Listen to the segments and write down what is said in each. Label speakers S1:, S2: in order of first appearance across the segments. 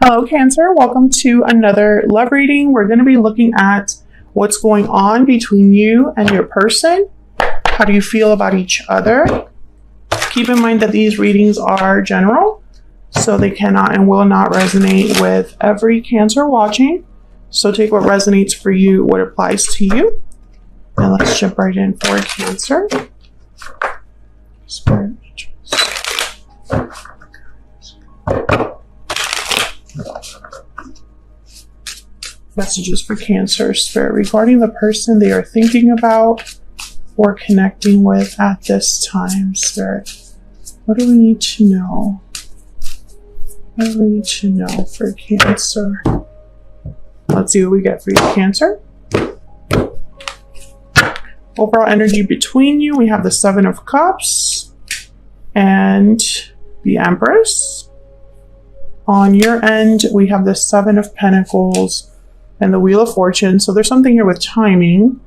S1: Hello, Cancer. Welcome to another love reading. We're going to be looking at what's going on between you and your person. How do you feel about each other? Keep in mind that these readings are general, so they cannot and will not resonate with every Cancer watching. So take what resonates for you, what applies to you. And let's jump right in for Cancer. Spirit. Messages for Cancer Spirit regarding the person they are thinking about or connecting with at this time. Spirit, what do we need to know? What do we need to know for Cancer? Let's see what we get for you, Cancer. Overall energy between you, we have the Seven of Cups and the Empress. On your end, we have the Seven of Pentacles and the Wheel of Fortune. So there's something here with timing.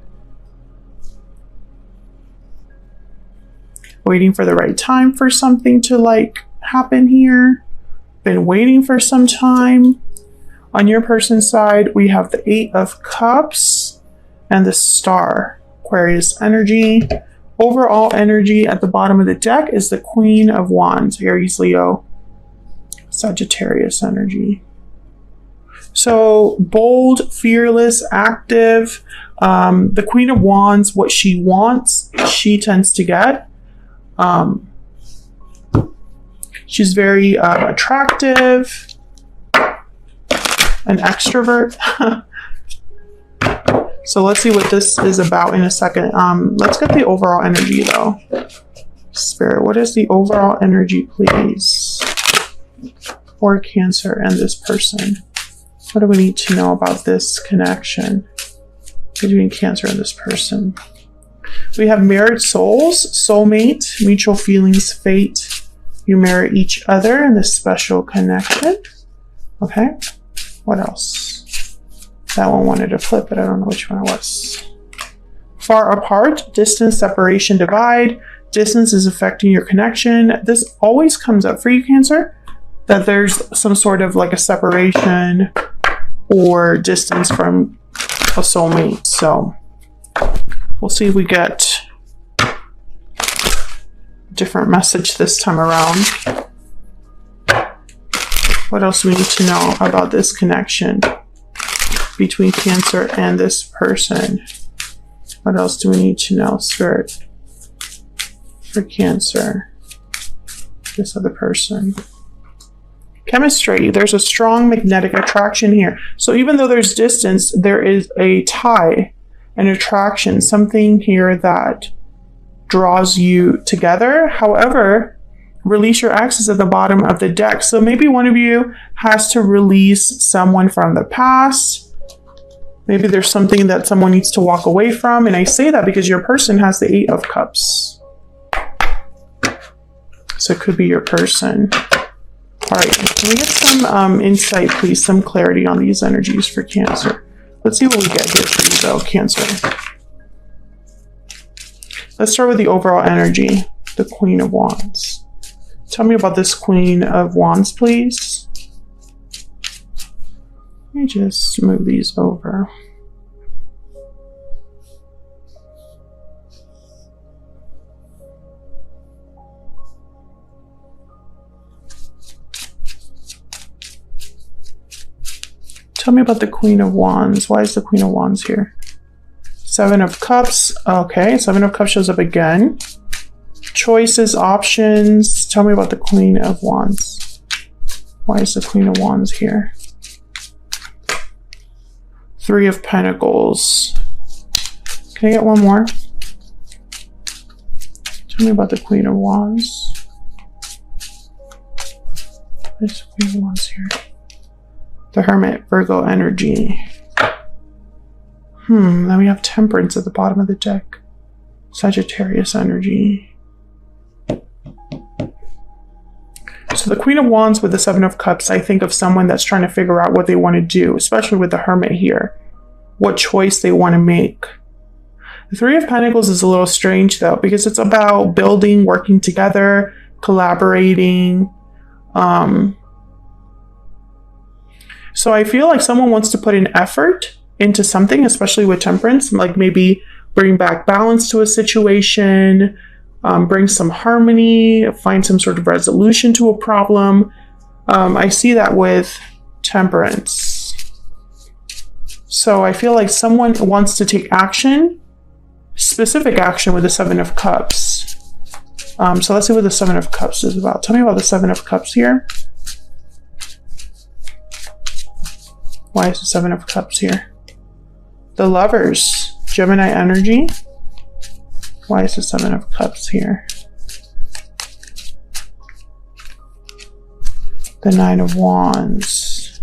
S1: Waiting for the right time for something to happen here. Been waiting for some time. On your person's side, we have the Eight of Cups and the Star. Aquarius energy. Overall energy at the bottom of the deck is the Queen of Wands. Aries, Leo, Sagittarius energy. So bold, fearless, active. The Queen of Wands, what she wants, she tends to get. She's very attractive, an extrovert. So let's see what this is about in a second. Let's get the overall energy though. Spirit, what is the overall energy, please, for Cancer and this person? What do we need to know about this connection between Cancer and this person? We have married souls, soulmate, mutual feelings, fate. You marry each other in this special connection. Okay. What else? That one wanted to flip, but I don't know which one it was. Far apart, distance, separation, divide. Distance is affecting your connection. This always comes up for you, Cancer, that there's some sort of a separation or distance from a soulmate. So we'll see if we get a different message this time around. What else do we need to know about this connection between Cancer and this person? What else do we need to know, Spirit, for Cancer, this other person? Chemistry, there's a strong magnetic attraction here. So even though there's distance, there is a tie, an attraction, something here that draws you together. However, release your ex is at the bottom of the deck. So maybe one of you has to release someone from the past. Maybe there's something that someone needs to walk away from. And I say that because your person has the Eight of Cups. So it could be your person. All right, can we get some insight, please, some clarity on these energies for Cancer? Let's see what we get here for you, though, Cancer. Let's start with the overall energy, the Queen of Wands. Tell me about this Queen of Wands, please. Let me just move these over. Tell me about the Queen of Wands. Why is the Queen of Wands here? Seven of Cups. Okay, Seven of Cups shows up again. Choices, options. Tell me about the Queen of Wands. Why is the Queen of Wands here? Three of Pentacles. Can I get one more? Tell me about the Queen of Wands. Why is the Queen of Wands here? The Hermit, Virgo energy. Then we have Temperance at the bottom of the deck. Sagittarius energy. So the Queen of Wands with the Seven of Cups, I think of someone that's trying to figure out what they want to do, especially with the Hermit here. What choice they want to make. The Three of Pentacles is a little strange though, because it's about building, working together, collaborating. So I feel like someone wants to put an effort into something, especially with temperance, like maybe bring back balance to a situation, bring some harmony, find some sort of resolution to a problem. I see that with temperance. So I feel like someone wants to take action, specific action with the Seven of Cups. So let's see what the Seven of Cups is about. Tell me about the Seven of Cups here. Why is the Seven of Cups here? The Lovers, Gemini energy. Why is the Seven of Cups here? The Nine of Wands.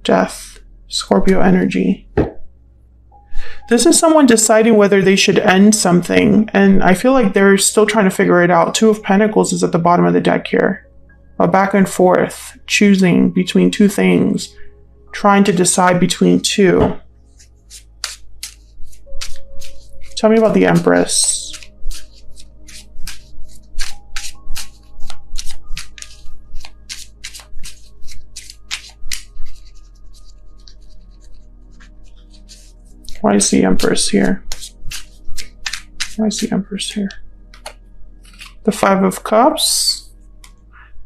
S1: Death, Scorpio energy. This is someone deciding whether they should end something, and I feel like they're still trying to figure it out. Two of Pentacles is at the bottom of the deck here. A back and forth, choosing between two things, trying to decide between two. Tell me about the Empress. Why is the Empress here? Why is the Empress here? The Five of Cups.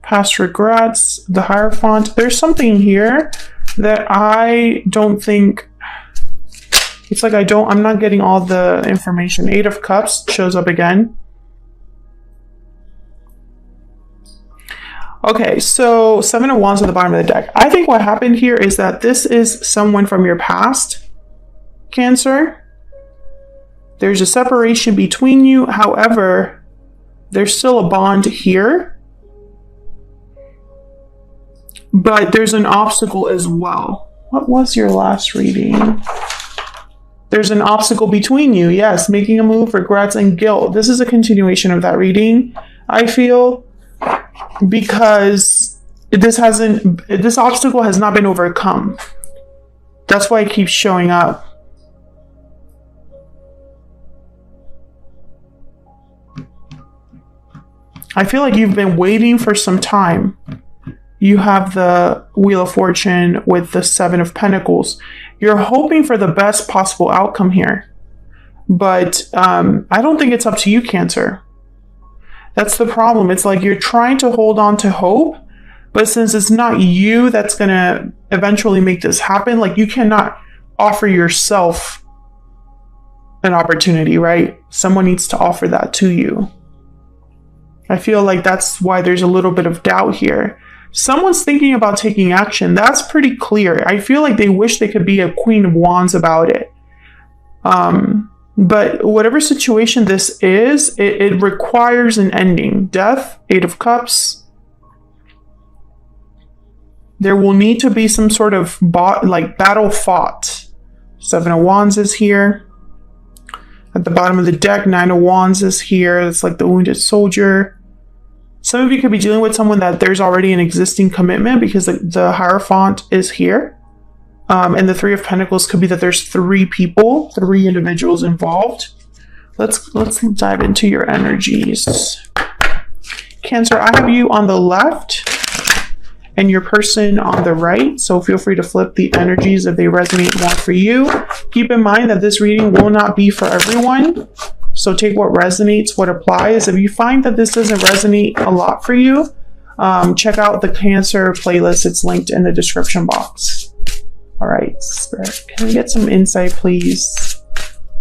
S1: Past regrets. The Hierophant. There's something here that I don't think... It's like I'm not getting all the information. Eight of Cups shows up again. Okay, so Seven of Wands at the bottom of the deck. I think what happened here is that this is someone from your past, Cancer. There's a separation between you. However, there's still a bond here. But there's an obstacle as well. What was your last reading? There's an obstacle between you. Yes, making a move, regrets, and guilt. This is a continuation of that reading, I feel, because this obstacle has not been overcome. That's why it keeps showing up. I feel like you've been waiting for some time. You have the Wheel of Fortune with the Seven of Pentacles. You're hoping for the best possible outcome here. But I don't think it's up to you, Cancer. That's the problem. It's like you're trying to hold on to hope, but since it's not you that's going to eventually make this happen, like you cannot offer yourself an opportunity, right? Someone needs to offer that to you. I feel like that's why there's a little bit of doubt here. Someone's thinking about taking action. That's pretty clear. I feel like they wish they could be a Queen of Wands about it. But whatever situation this is, it requires an ending. Death, Eight of Cups. There will need to be some sort of battle fought. Seven of Wands is here. At the bottom of the deck, Nine of Wands is here. It's like the wounded soldier. Some of you could be dealing with someone that there's already an existing commitment because the Hierophant is here. And the Three of Pentacles could be that there's three individuals involved. Let's dive into your energies. Cancer, I have you on the left and your person on the right. So feel free to flip the energies if they resonate more for you. Keep in mind that this reading will not be for everyone. So take what resonates, what applies. If you find that this doesn't resonate a lot for you, check out the Cancer playlist. It's linked in the description box. All right, Spirit, can we get some insight, please,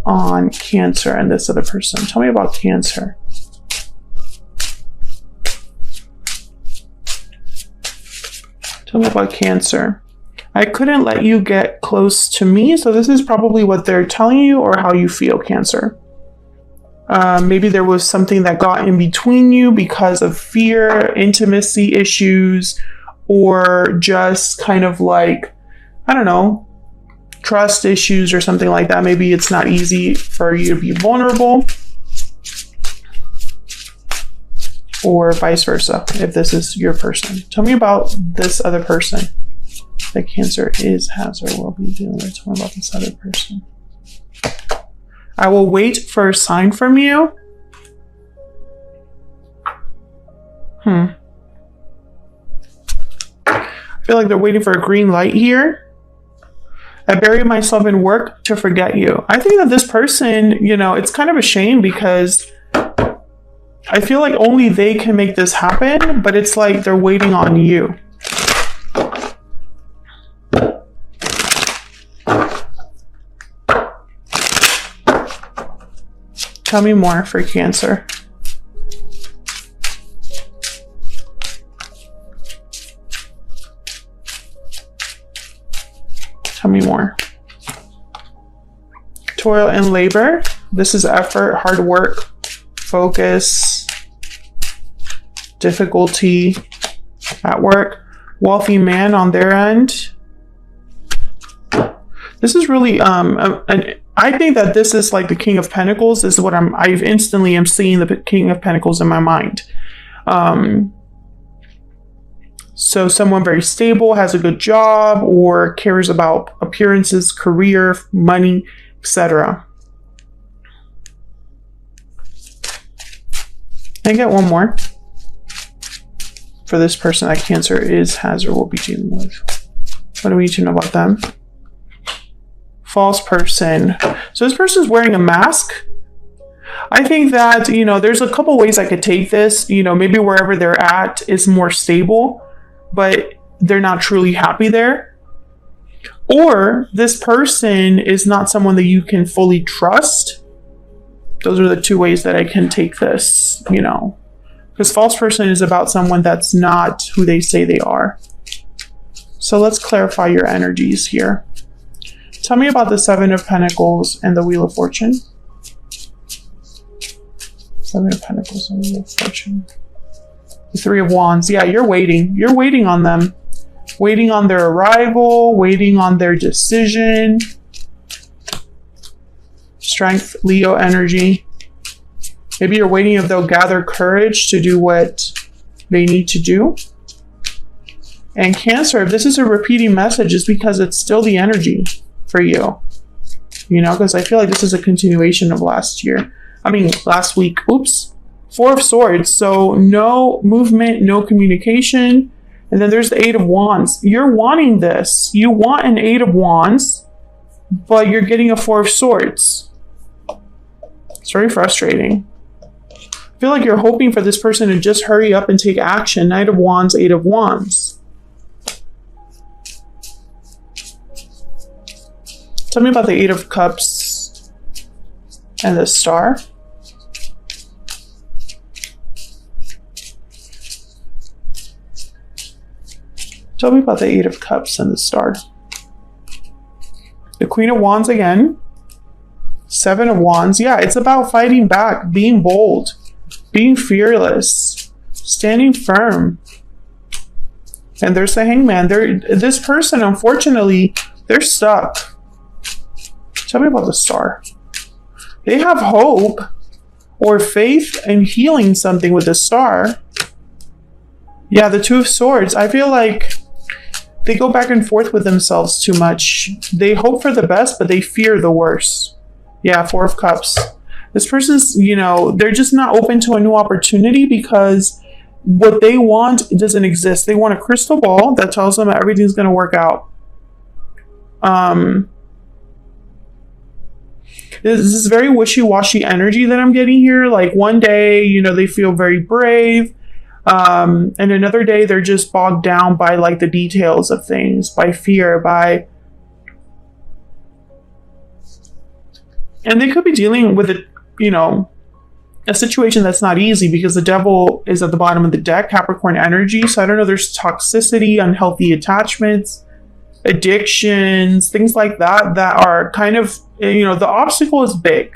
S1: on Cancer and this other person? Tell me about Cancer. Tell me about Cancer. I couldn't let you get close to me, so this is probably what they're telling you or how you feel, Cancer. Maybe there was something that got in between you because of fear, intimacy issues, or just kind of like, I don't know, trust issues or something like that. Maybe it's not easy for you to be vulnerable, or vice versa, if this is your person. Tell me about this other person that Cancer has, or will be dealing with. Tell me about this other person. I will wait for a sign from you. feel like they're waiting for a green light here. I bury myself in work to forget you. I think that this person, you know, it's kind of a shame because I feel like only they can make this happen, but it's like they're waiting on you. Tell me more for Cancer. Tell me more. Toil and labor. This is effort, hard work, focus, difficulty at work. Wealthy man on their end. This is really I think that this is like the King of Pentacles. This is what I've instantly am seeing the King of Pentacles in my mind. So someone very stable, has a good job, or cares about appearances, career, money, etc. Can I get one more for this person that Cancer is, has, or will be dealing with? What do we need to know about them? False person. So this person's wearing a mask. I think that, you know, there's a couple ways I could take this. You know, maybe wherever they're at is more stable, but they're not truly happy there. Or this person is not someone that you can fully trust. Those are the two ways that I can take this, you know, because false person is about someone that's not who they say they are. So let's clarify your energies here. Tell me about the Seven of Pentacles and the Wheel of Fortune. Seven of Pentacles and Wheel of Fortune. The Three of Wands. Yeah, you're waiting. You're waiting on them. Waiting on their arrival. Waiting on their decision. Strength, Leo energy. Maybe you're waiting if they'll gather courage to do what they need to do. And Cancer, if this is a repeating message, it's because it's still the energy for you. You know, because I feel like this is a continuation of last week. Oops. Four of Swords. So no movement, no communication. And then there's the Eight of Wands. You're wanting this. You want an Eight of Wands, but you're getting a Four of Swords. It's very frustrating. I feel like you're hoping for this person to just hurry up and take action. Knight of Wands, Eight of Wands. Tell me about the Eight of Cups and the Star. Tell me about the Eight of Cups and the Star. The Queen of Wands again. Seven of Wands. Yeah, it's about fighting back, being bold, being fearless, standing firm. And there's the Hangman. This person, unfortunately, they're stuck. Tell me about the Star. They have hope or faith in healing something with the Star. Yeah, the Two of Swords. I feel like they go back and forth with themselves too much. They hope for the best, but they fear the worst. Yeah, Four of Cups. This person's, you know, they're just not open to a new opportunity because what they want doesn't exist. They want a crystal ball that tells them that everything's going to work out. This is very wishy-washy energy that I'm getting here. Like one day, you know, they feel very brave. And another day they're just bogged down by like the details of things, by fear, and they could be dealing with a, you know, a situation that's not easy because the Devil is at the bottom of the deck, Capricorn energy. So I don't know, there's toxicity, unhealthy attachments, addictions, things like that, that are kind of, you know, the obstacle is big.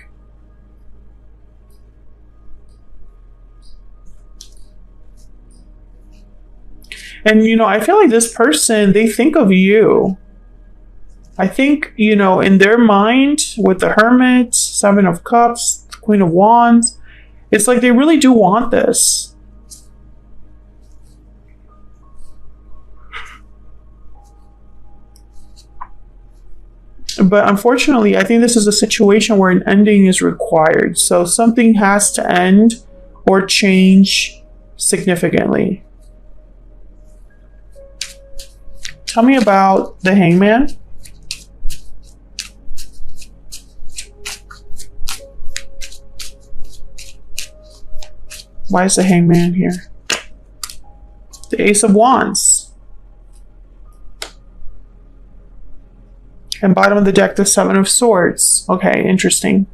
S1: And, you know, I feel like this person, they think of you. I think, you know, in their mind with the Hermit, Seven of Cups, Queen of Wands, it's like they really do want this. But unfortunately, I think this is a situation where an ending is required. So something has to end or change significantly. Tell me about the Hangman. Why is the Hangman here? The Ace of Wands. And bottom of the deck, the Seven of Swords. Okay, interesting.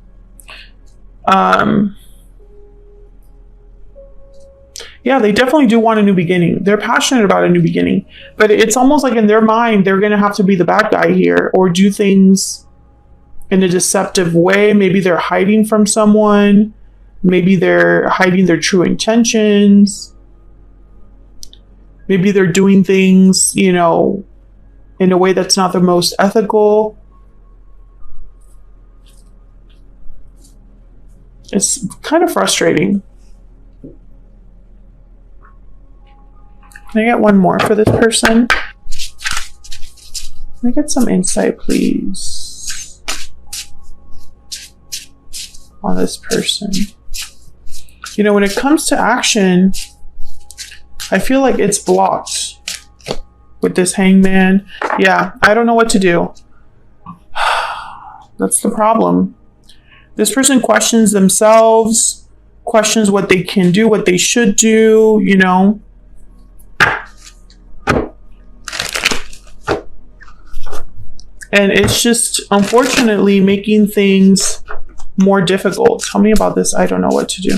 S1: Yeah, they definitely do want a new beginning. They're passionate about a new beginning. But it's almost like in their mind, they're going to have to be the bad guy here or do things in a deceptive way. Maybe they're hiding from someone. Maybe they're hiding their true intentions. Maybe they're doing things, you know, in a way that's not the most ethical. It's kind of frustrating. Can I get one more for this person? Can I get some insight, please, on this person? You know, when it comes to action, I feel like it's blocked with this Hangman. Yeah, I don't know what to do. That's the problem. This person questions themselves, questions what they can do, what they should do, you know. And it's just, unfortunately, making things more difficult. Tell me about this. I don't know what to do.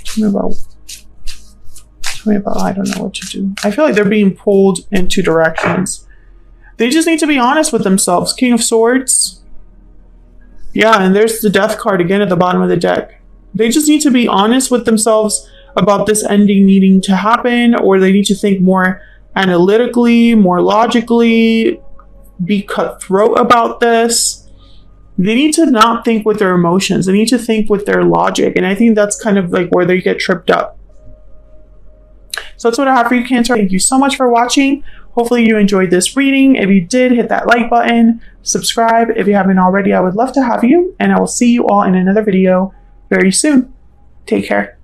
S1: Tell me about I don't know what to do. I feel like they're being pulled in two directions. They just need to be honest with themselves. King of Swords. Yeah, and there's the Death card again at the bottom of the deck. They just need to be honest with themselves about this ending needing to happen, or they need to think more analytically, more logically, be cutthroat about this. They need to not think with their emotions. They need to think with their logic. And I think that's kind of like where they get tripped up. So that's what I have for you, Cancer. Thank you so much for watching. Hopefully you enjoyed this reading. If you did, hit that like button, subscribe. If you haven't already, I would love to have you. And I will see you all in another video very soon. Take care.